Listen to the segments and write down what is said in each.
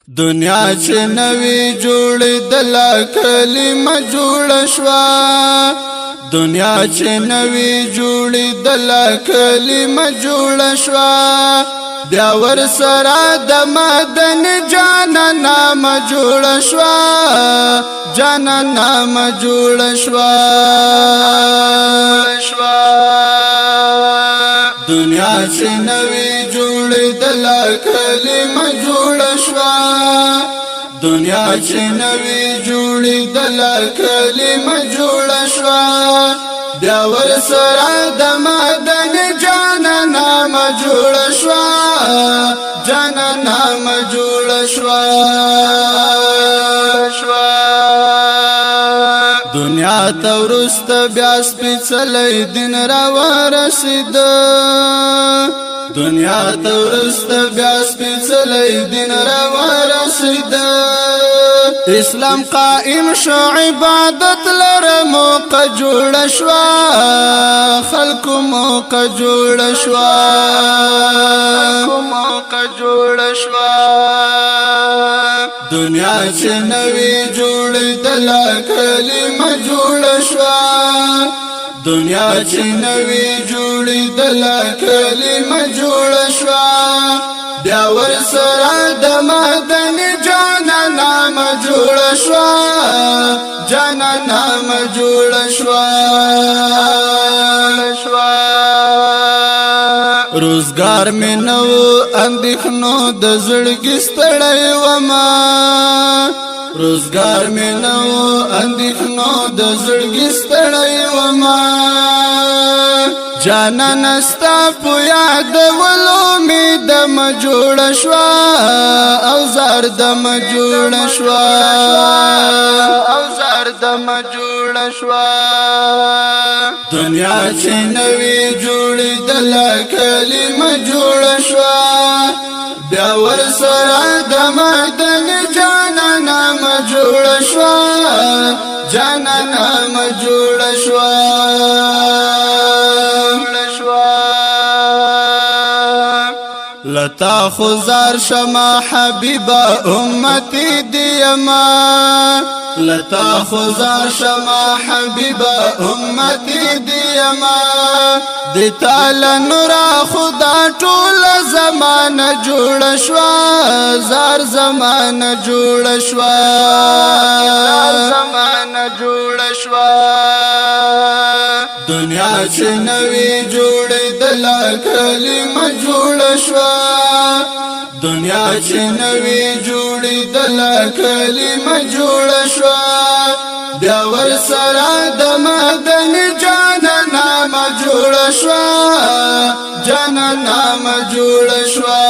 دنیا چې نوی جوړېدل کلمه جوړه شوه دنیا چې نوی جوړېدل کلمه جوړه شوه بیا ورسره د مدن جانان نام جوړه شوه جانان نام جوړه شوه دنیا چې نوی جوړېدل کلمه جوړه شوه دنیا چې نوی جوړېدل کلمه جوړه شوه بیا ورسره د مدن جانان نام جوړه شوه جانان نام جوړه شوه دنیا ته وروسته بیا سپېڅلی دین راورسېد دنیا ته وروسته بیا سپېڅلی دین راورسېد اسلام قائم شو عبادت لره موقع جوړه شوه خلکو موقع جوړه شوه دنیا چې نوی جوړېدل کلمه جوړه شوه دنیا چې نوی جوړېدل کلمه جوړه شوه بیا ورسره د مدن جانان نام جوړه شوه جانان نام جوړه شوه روزګار مې نو اندېښنو د زړګي ستړی ومه روزګار مې نو اندېښنو د زړګي ستړی ومه جانان ستا په یادولو مې دم جوړه شوه اوزار دم جوړه شوه دنیا چې نوی جوړېدل کلمه جوړه شوه بیا ورسره د مدن جانان نام جوړه شوه جانان نام جوړه شوه لتا خزار شما حبیبا امتی دیما لتا خزار شما حبیبا امتی دیما دیتا لنورا خدا ټول زمان جوړ شوا زار زمان جوړ شوا دنیا چې نوی جوړېدل کلمه جوړه شوه دنیا چې نوی جوړېدل کلمه جوړه شوه بیا ورسره د مدن جانان نام جوړه شوه جانان نام جوړه شوه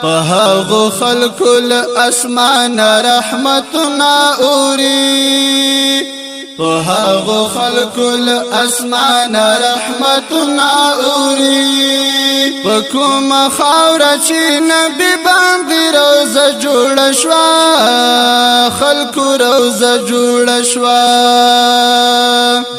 په هغو خلکو له اسمان رحمتنا اوري په هغو خلکو له اسمان رحمتنا اوري په کومه خاوره چې نبي باندې روزه جوړه شوه خلکو روزه جوړه شوه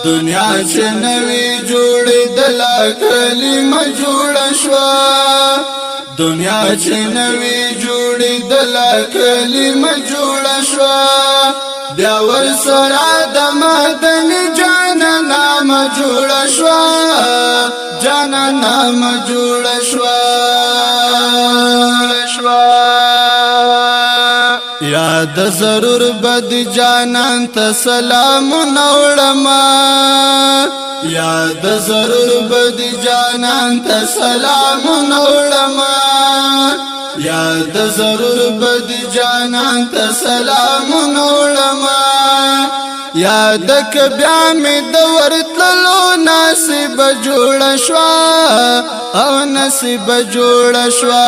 دنیا چې نوی جوړېدل کلمه جوړه شوه دنیا چې نوی جوړېدل کلمه جوړه شوه بیا ورسره د مدن جانان نام جوړه شوه جانان نام جوړه شوه یاد ضرور بد جانان ته سلامونه وړمه یاد ضرور بد جانان ته سلامونه وړمه یاد ضرور بد جانان ته سلامونه وړمه یاد ک بیا مې د ورتللو نصیب جوړه شوه او نصیب جوړه شوه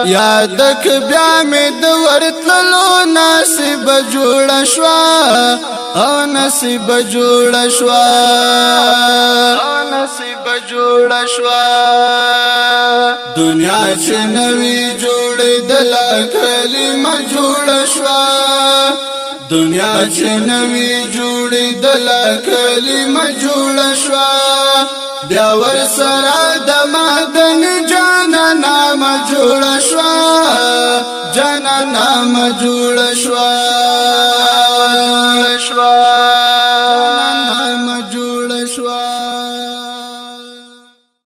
یاد ک بیا مې د ورتللو نصیب جوړه شوه او نصیب جوړه شوه دنیا چې نوی جوړېدل کلمه جوړه شوه دنیا چې نوی جوړېدل کلمه جوړه شوه بیا ور سره د مدن جانا نام جوړ شوا جانا نام جوړ شوا